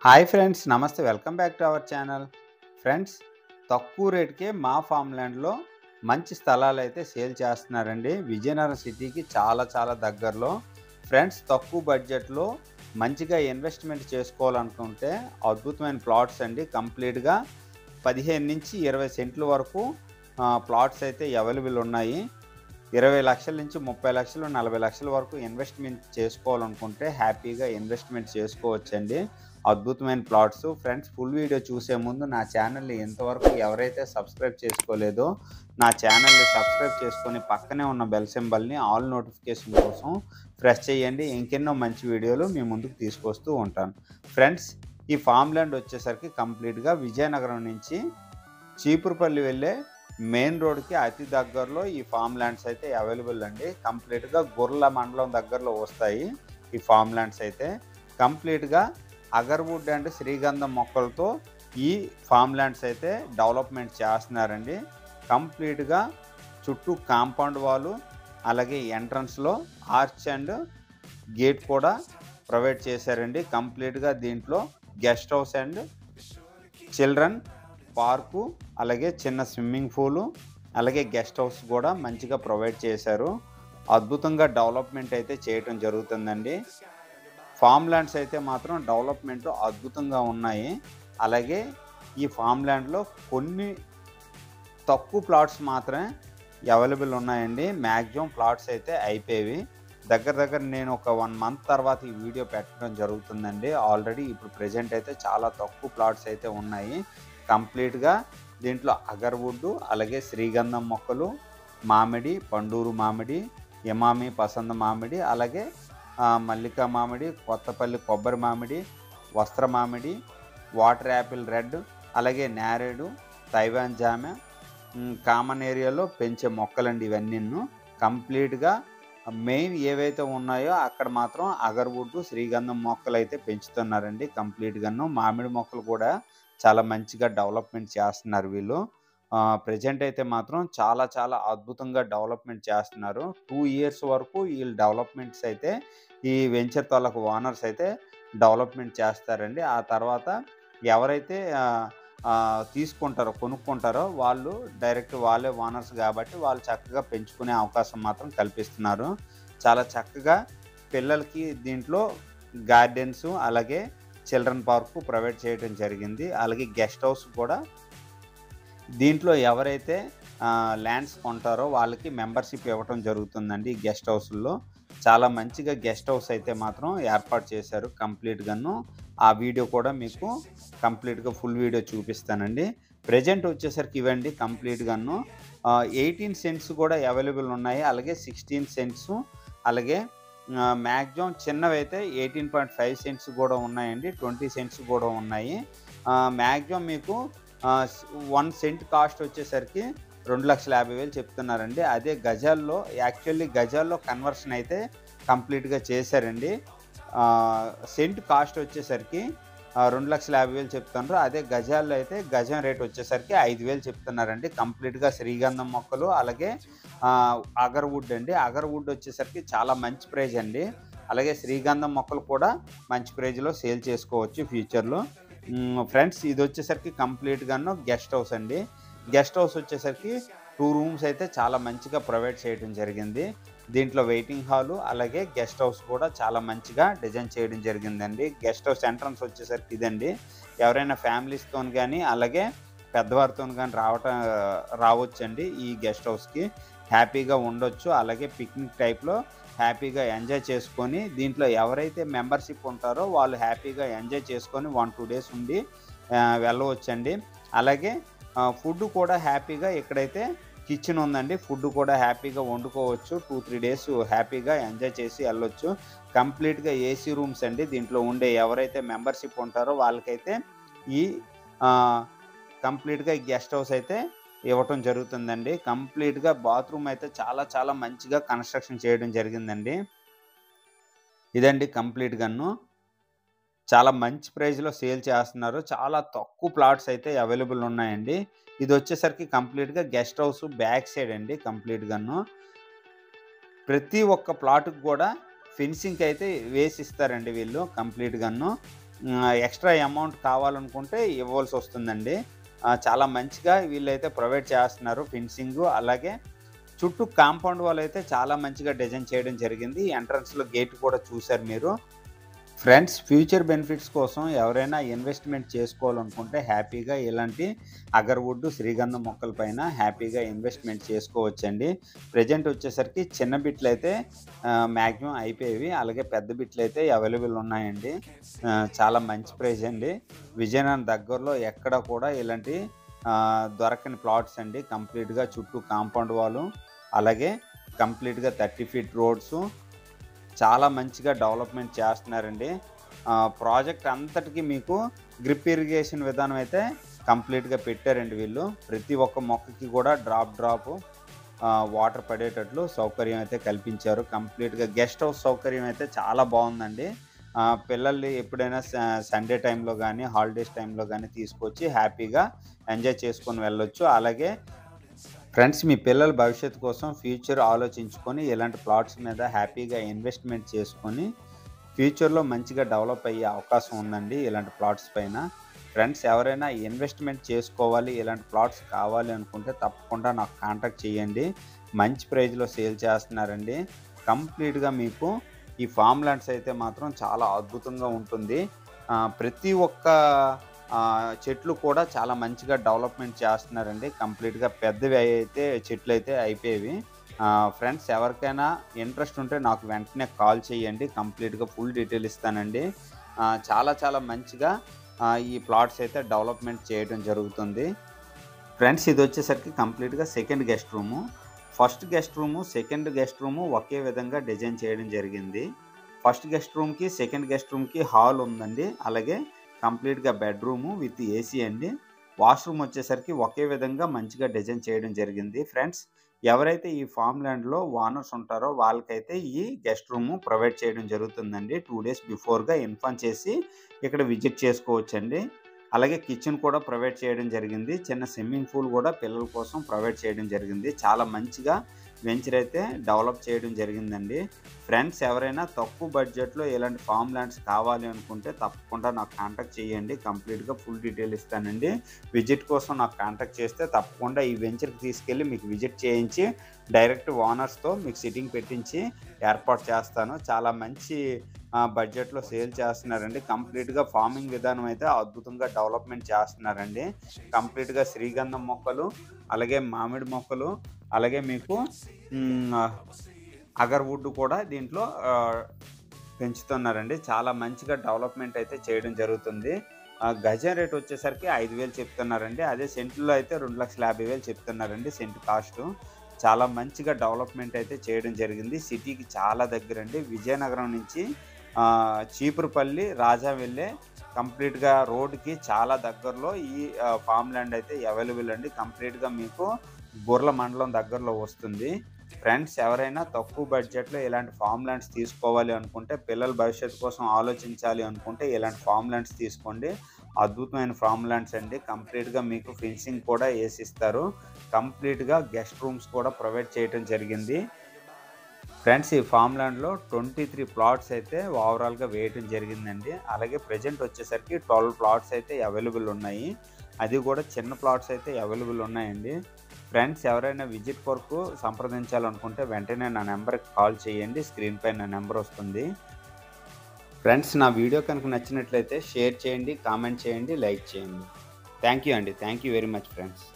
Hi friends, నమస్తే. Welcome back to our channel. Friends, తక్కువ రేటుకే మా ఫామ్ ల్యాండ్లో మంచి స్థలాలు అయితే సేల్ చేస్తున్నారండి. విజయనగరం సిటీకి చాలా దగ్గరలో. ఫ్రెండ్స్, తక్కువ బడ్జెట్లో మంచిగా ఇన్వెస్ట్మెంట్ చేసుకోవాలనుకుంటే అద్భుతమైన ప్లాట్స్ అండి. కంప్లీట్గా 15 నుంచి 20 సెంట్ల వరకు ప్లాట్స్ అయితే అవైలబుల్ ఉన్నాయి. 20 లక్షల నుంచి 30 లక్షలు 40 లక్షల వరకు ఇన్వెస్ట్మెంట్ చేసుకోవాలనుకుంటే హ్యాపీగా ఇన్వెస్ట్మెంట్ చేసుకోవచ్చండి. అద్భుతమైన ప్లాట్స్. ఫ్రెండ్స్, ఫుల్ వీడియో చూసే ముందు నా ఛానల్ని ఇంతవరకు ఎవరైతే సబ్స్క్రైబ్ చేసుకోలేదో నా ఛానల్ని సబ్స్క్రైబ్ చేసుకొని పక్కనే ఉన్న బెల్ సింబల్ని ఆల్ నోటిఫికేషన్ కోసం ప్రెస్ చేయండి. ఇంకెన్నో మంచి వీడియోలు మీ ముందుకు తీసుకొస్తూ ఉంటాను. ఫ్రెండ్స్, ఈ ఫామ్ ల్యాండ్ వచ్చేసరికి కంప్లీట్గా విజయనగరం నుంచి చీపురుపల్లి వెళ్ళే మెయిన్ రోడ్కి అతి దగ్గరలో ఈ ఫామ్ ల్యాండ్స్ అయితే అవైలబుల్ అండి. కంప్లీట్గా గుర్ల మండలం దగ్గరలో వస్తాయి ఈ ఫామ్ ల్యాండ్స్ అయితే. కంప్లీట్గా అగర్వుడ్ అండ్ శ్రీగంధం మొక్కలతో ఈ ఫామ్ ల్యాండ్స్ అయితే డెవలప్మెంట్ చేస్తున్నారండి. కంప్లీట్గా చుట్టూ కాంపౌండ్ వాలు, అలాగే ఎంట్రన్స్లో ఆర్చ్ అండ్ గేట్ కూడా ప్రొవైడ్ చేశారండి. కంప్లీట్గా దీంట్లో guest house and children park, అలాగే చిన్న స్విమ్మింగ్ పూలు, అలాగే గెస్ట్ హౌస్ కూడా మంచిగా ప్రొవైడ్ చేశారు. అద్భుతంగా డెవలప్మెంట్ అయితే చేయటం జరుగుతుందండి. ఫామ్ ల్యాండ్స్ అయితే మాత్రం డెవలప్మెంట్ అద్భుతంగా ఉన్నాయి. అలాగే ఈ ఫామ్ ల్యాండ్లో కొన్ని తక్కువ ప్లాట్స్ మాత్రమే అవైలబుల్ ఉన్నాయండి. మ్యాక్సిమం ప్లాట్స్ అయితే అయిపోయేవి. దగ్గర నేను ఒక 1 మంత్ తర్వాత ఈ వీడియో పెట్టడం జరుగుతుందండి. ఆల్రెడీ ఇప్పుడు ప్రెజెంట్ అయితే చాలా తక్కువ ప్లాట్స్ అయితే ఉన్నాయి. కంప్లీట్గా దీంట్లో అగర్వుడ్, అలాగే శ్రీగంధం మొక్కలు, మామిడి, పండూరు మామిడి, యమామి పసంద మామిడి, అలాగే మల్లికా మామిడి, కొత్తపల్లి కొబ్బరి మామిడి, వస్త్ర మామిడి, వాటర్ యాపిల్ రెడ్, అలాగే నేరేడు, తైవాన్ జామ, కామన్ ఏరియాలో పెంచే మొక్కలండి ఇవన్నీ. కంప్లీట్గా మెయిన్ ఏవైతే ఉన్నాయో అక్కడ మాత్రం అగర్వుడ్, శ్రీగంధం మొక్కలు అయితే పెంచుతున్నారండి. కంప్లీట్గాను మామిడి మొక్కలు కూడా చాలా మంచిగా డెవలప్మెంట్ చేస్తున్నారు వీళ్ళు. ప్రెజెంట్ అయితే మాత్రం చాలా అద్భుతంగా డెవలప్మెంట్ చేస్తున్నారు. 2 ఇయర్స్ వరకు వీళ్ళు డెవలప్మెంట్స్ అయితే ఈ వెంచర్ తాలూకు ఓనర్స్ అయితే డెవలప్మెంట్ చేస్తారండి. ఆ తర్వాత ఎవరైతే కొనుక్కుంటారో వాళ్ళు డైరెక్ట్ వాళ్ళే ఓనర్స్ కాబట్టి వాళ్ళు చక్కగా పెంచుకునే అవకాశం మాత్రం కల్పిస్తున్నారు. చాలా చక్కగా పిల్లలకి దీంట్లో గార్డెన్స్, అలాగే చిల్డ్రన్ పార్కు ప్రొవైడ్ చేయడం జరిగింది. అలాగే గెస్ట్ హౌస్ కూడా దీంట్లో ఎవరైతే ల్యాండ్స్ కొంటారో వాళ్ళకి మెంబర్షిప్ ఇవ్వటం జరుగుతుందండి. ఈ గెస్ట్ హౌస్లో చాలా మంచిగా గెస్ట్ హౌస్ అయితే మాత్రం ఏర్పాటు చేశారు కంప్లీట్గాను. ఆ వీడియో కూడా మీకు కంప్లీట్గా ఫుల్ వీడియో చూపిస్తానండి. ప్రెజెంట్ వచ్చేసరికి ఇవ్వండి కంప్లీట్గాను 18 సెంట్స్ కూడా అవైలబుల్ ఉన్నాయి. అలాగే 16 సెంట్స్, అలాగే మ్యాక్సిమం చిన్నవైతే 18.5 సెంట్స్ కూడా ఉన్నాయండి. 20 సెంట్స్ కూడా ఉన్నాయి. మ్యాక్సిమం మీకు 1 సెంట్ కాస్ట్ వచ్చేసరికి 2,50,000 చెప్తున్నారండి. అదే గజాల్లో యాక్చువల్లీ గజాల్లో కన్వర్షన్ అయితే కంప్లీట్గా చేశారండి. సెంట్ కాస్ట్ వచ్చేసరికి 2,50,000 చెప్తున్నారు. అదే గజాల్లో అయితే గజం రేట్ వచ్చేసరికి 5,000 చెప్తున్నారండి. కంప్లీట్గా శ్రీగంధం మొక్కలు, అలాగే అగర్వుడ్ అండి. అగర్వుడ్ వచ్చేసరికి చాలా మంచి ప్రైజ్ అండి. అలాగే శ్రీగంధం మొక్కలు కూడా మంచి ప్రైజ్లో సేల్ చేసుకోవచ్చు ఫ్యూచర్లో. ఫ్రెండ్స్, ఇది వచ్చేసరికి కంప్లీట్గాను గెస్ట్ హౌస్ అండి. గెస్ట్ హౌస్ వచ్చేసరికి 2 రూమ్స్ అయితే చాలా మంచిగా ప్రొవైడ్ చేయడం జరిగింది. దీంట్లో వెయిటింగ్ హాలు, అలాగే గెస్ట్ హౌస్ కూడా చాలా మంచిగా డిజైన్ చేయడం జరిగిందండి. గెస్ట్ హౌస్ ఎంట్రన్స్ వచ్చేసరికి ఇదండి. ఎవరైనా ఫ్యామిలీస్తో కానీ అలాగే పెద్దవారితో కానీ రావచ్చండి ఈ గెస్ట్ హౌస్కి. హ్యాపీగా ఉండొచ్చు. అలాగే పిక్నిక్ టైప్లో హ్యాపీగా ఎంజాయ్ చేసుకొని దీంట్లో ఎవరైతే మెంబర్షిప్ ఉంటారో వాళ్ళు హ్యాపీగా ఎంజాయ్ చేసుకొని 1-2 డేస్ ఉండి వెళ్ళవచ్చండి. అలాగే ఫుడ్ కూడా హ్యాపీగా ఇక్కడైతే కిచెన్ ఉందండి. ఫుడ్ కూడా హ్యాపీగా వండుకోవచ్చు. 2-3 డేస్ హ్యాపీగా ఎంజాయ్ చేసి వెళ్ళొచ్చు. కంప్లీట్గా ఏసీ రూమ్స్ అండి. దీంట్లో ఉండే ఎవరైతే మెంబర్షిప్ ఉంటారో వాళ్ళకైతే ఈ కంప్లీట్గా ఈ గెస్ట్ హౌస్ అయితే ఇవ్వటం జరుగుతుందండి. కంప్లీట్గా బాత్రూమ్ అయితే చాలా మంచిగా కన్స్ట్రక్షన్ చేయడం జరిగిందండి. ఇదండి కంప్లీట్గాను. చాలా మంచి ప్రైస్లో సేల్ చేస్తున్నారు. చాలా తక్కువ ప్లాట్స్ అయితే అవైలబుల్ ఉన్నాయండి. ఇది వచ్చేసరికి కంప్లీట్గా గెస్ట్ హౌస్ బ్యాక్ సైడ్ అండి. కంప్లీట్గాను ప్రతి ఒక్క ప్లాట్కి కూడా ఫెన్సింగ్ అయితే వేసి ఇస్తారండి వీళ్ళు కంప్లీట్గాను. ఎక్స్ట్రా అమౌంట్ కావాలనుకుంటే ఇవ్వాల్సొస్తుందండి. చాలా మంచిగా వీళ్ళైతే ప్రొవైడ్ చేస్తున్నారు ఫెన్సింగు. అలాగే చుట్టూ కాంపౌండ్ వాల్ అయితే చాలా మంచిగా డిజైన్ చేయడం జరిగింది. ఎంట్రన్స్‌లో గేట్ కూడా చూసారు మీరు. ఫ్రెండ్స్, ఫ్యూచర్ బెనిఫిట్స్ కోసం ఎవరైనా ఇన్వెస్ట్‌మెంట్ చేసుకోవాలనుకుంటే హ్యాపీగా ఇలాంటి అగర్‌వుడ్, శ్రీగంధం మొక్కల పైన హ్యాపీగా ఇన్వెస్ట్‌మెంట్ చేసుకోవచ్చండి. ప్రెజెంట్ వచ్చేసరికి చిన్న బిట్లయితే మాక్సిమం అయిపోయేవి. అలాగే పెద్ద బిట్లయితే అవైలబుల్ ఉన్నాయండి. చాలా మంచి ప్రైస్ అండి. విజయనగరం దగ్గరలో ఎక్కడ కూడా ఇలాంటి దొరకని ప్లాట్స్ అండి. కంప్లీట్‌గా చుట్టూ కాంపౌండ్ వాలు, అలాగే కంప్లీట్‌గా 30 ఫీట్ రోడ్సు చాలా మంచిగా డెవలప్‌మెంట్ చేస్తున్నారండి. ప్రాజెక్ట్ అంతటికి మీకు డ్రిప్ ఇరిగేషన్ విధానం అయితే కంప్లీట్‌గా పెట్టారండి వీళ్ళు. ప్రతి ఒక్క మొక్కకి కూడా డ్రాప్ వాటర్ పడేటట్లు సౌకర్యం అయితే కల్పించారు. కంప్లీట్‌గా గెస్ట్ హౌస్ సౌకర్యం అయితే చాలా బావుందండి. పిల్లల్ని ఎప్పుడైనా సండే టైంలో గానీ, హాలిడేస్ టైంలో గానీ తీసుకొచ్చి హ్యాపీగా ఎంజాయ్ చేసుకొని వెళ్ళొచ్చు. అలాగే ఫ్రెండ్స్, మీ పిల్లల భవిష్యత్తు కోసం ఫ్యూచర్ ఆలోచించుకొని ఇలాంటి ప్లాట్స్ మీద హ్యాపీగా ఇన్వెస్ట్‌మెంట్ చేసుకొని ఫ్యూచర్‌లో మంచిగా డెవలప్ అయ్యే అవకాశం ఉందండి ఇలాంటి ప్లాట్స్ పైన. ఫ్రెండ్స్, ఎవరైనా ఇన్వెస్ట్‌మెంట్ చేసుకోవాలి, ఇలాంటి ప్లాట్స్ కావాలి అనుకుంటే తప్పకుండా నాకు కాంటాక్ట్ చేయండి. మంచి ప్రైస్‌లో సేల్ చేస్తున్నారండి. కంప్లీట్‌గా మీకు ఈ ఫార్మ్ ల్యాండ్స్ అయితే మాత్రం చాలా అద్భుతంగా ఉంటుంది. ప్రతి ఒక్క చెట్లు కూడా చాలా మంచిగా డెవలప్‌మెంట్ చేస్తున్నారండి. కంప్లీట్‌గా పెద్దవి అయితే చెట్లయితే అయిపోయేవి. ఫ్రెండ్స్, ఎవరికైనా ఇంట్రెస్ట్ ఉంటే నాకు వెంటనే కాల్ చేయండి. కంప్లీట్‌గా ఫుల్ డీటెయిల్ ఇస్తానండి. చాలా మంచిగా ఈ ప్లాట్స్ అయితే డెవలప్‌మెంట్ చేయడం జరుగుతుంది. ఫ్రెండ్స్, ఇదొచ్చేసరికి కంప్లీట్‌గా second guest room. First guest room, second guest room ఒకే విధంగా డిజైన్ చేయడం జరిగింది. ఫస్ట్ గెస్ట్ రూమ్‌కి, సెకండ్ గెస్ట్ రూమ్‌కి హాల్ ఉందండి. అలాగే కంప్లీట్‌గా బెడ్‌రూము విత్ ఏసీ అండి. వాష్‌రూమ్ వచ్చేసరికి ఒకే విధంగా మంచిగా డిజైన్ చేయడం జరిగింది. ఫ్రెండ్స్, ఎవరైతే ఈ ఫార్మ్ ల్యాండ్‌లో ఓనర్స్ ఉంటారో వాళ్ళకైతే ఈ గెస్ట్ రూము ప్రొవైడ్ చేయడం జరుగుతుందండి. 2 డేస్ బిఫోర్‌గా ఇన్ఫార్మ్ చేసి ఇక్కడ విజిట్ చేసుకోవచ్చండి. అలాగే కిచెన్ కూడా ప్రొవైడ్ చేయడం జరిగింది. చిన్న స్విమ్మింగ్ పూల్ కూడా పిల్లల కోసం ప్రొవైడ్ చేయడం జరిగింది. చాలా మంచిగా వెంచర్ అయితే డెవలప్ చేయడం జరిగిందండి. ఫ్రెండ్స్, ఎవరైనా తక్కువ బడ్జెట్‌లో ఇలాంటి ఫార్మ్ ల్యాండ్స్ కావాలి అనుకుంటే తప్పకుండా నాకు కాంటాక్ట్ చేయండి. కంప్లీట్‌గా ఫుల్ డీటెయిల్ ఇస్తానండి. విజిట్ కోసం నాకు కాంటాక్ట్ చేస్తే తప్పకుండా ఈ వెంచర్‌కి తీసుకెళ్ళి మీకు విజిట్ చేయించి డైరెక్ట్ ఓనర్స్‌తో మీకు సిట్టింగ్ పెట్టించి ఏర్పాటు చేస్తాను. చాలా మంచి బడ్జెట్‌లో సేల్ చేస్తున్నారండి. కంప్లీట్‌గా ఫార్మింగ్ విధానం అయితే అద్భుతంగా డెవలప్‌మెంట్ చేస్తున్నారండి. కంప్లీట్‌గా శ్రీగంధం మొక్కలు, అలాగే మామిడి మొక్కలు, అలాగే మీకు అగర్‌వుడ్ కూడా దీంట్లో పెంచుతున్నారండి. చాలా మంచిగా డెవలప్‌మెంట్ అయితే చేయడం జరుగుతుంది. గజం రేట్ వచ్చేసరికి 5,000 చెప్తున్నారండి. అదే సెంట్‌లో అయితే 2,50,000 చెప్తున్నారండి సెంట్ కాస్టు. చాలా మంచిగా డెవలప్‌మెంట్ అయితే చేయడం జరిగింది. సిటీకి చాలా దగ్గరండి. విజయనగరం నుంచి చీపురుపల్లి, రాజా వెళ్ళే కంప్లీట్‌గా రోడ్‌కి చాలా దగ్గరలో ఈ ఫార్మ్ ల్యాండ్ అయితే అవైలబుల్ అండి. కంప్లీట్‌గా మీకు బుర్ల మండలం దగ్గరలో వస్తుంది. ఫ్రెండ్స్, ఎవరైనా తక్కువ బడ్జెట్‌లో ఇలాంటి ఫార్మ్ ల్యాండ్స్ తీసుకోవాలి అనుకుంటే, పిల్లల భవిష్యత్తు కోసం ఆలోచించాలి అనుకుంటే ఇలాంటి ఫార్మ్ ల్యాండ్స్ తీసుకోండి. అద్భుతమైన ఫార్మ్ ల్యాండ్స్ అండి. కంప్లీట్‌గా మీకు ఫెన్సింగ్ కూడా ఏసిస్తారు. కంప్లీట్‌గా గెస్ట్ రూమ్స్ కూడా ప్రొవైడ్ చేయడం జరిగింది. ఫ్రెండ్స్, ఈ ఫార్మ్ ల్యాండ్‌లో 23 ప్లాట్స్ అయితే ఓవరాల్‌గా వేయటం జరిగిందండి. అలాగే ప్రెజెంట్ వచ్చేసరికి 12 ప్లాట్స్ అయితే అవైలబుల్ ఉన్నాయి. అది కూడా చిన్న ప్లాట్స్ అయితే అవైలబుల్ ఉన్నాయండి. ఫ్రెండ్స్, ఎవరైనా విజిట్ కొరకు సంప్రదించాలనుకుంటే వెంటనే నా నెంబర్‌కి కాల్ చేయండి. స్క్రీన్ పైన నా నెంబర్ వస్తుంది. ఫ్రెండ్స్, నా వీడియో కనుక నచ్చినట్లయితే షేర్ చేయండి, కామెంట్ చేయండి, లైక్ చేయండి. థ్యాంక్ యూ అండి. Thank you very much friends.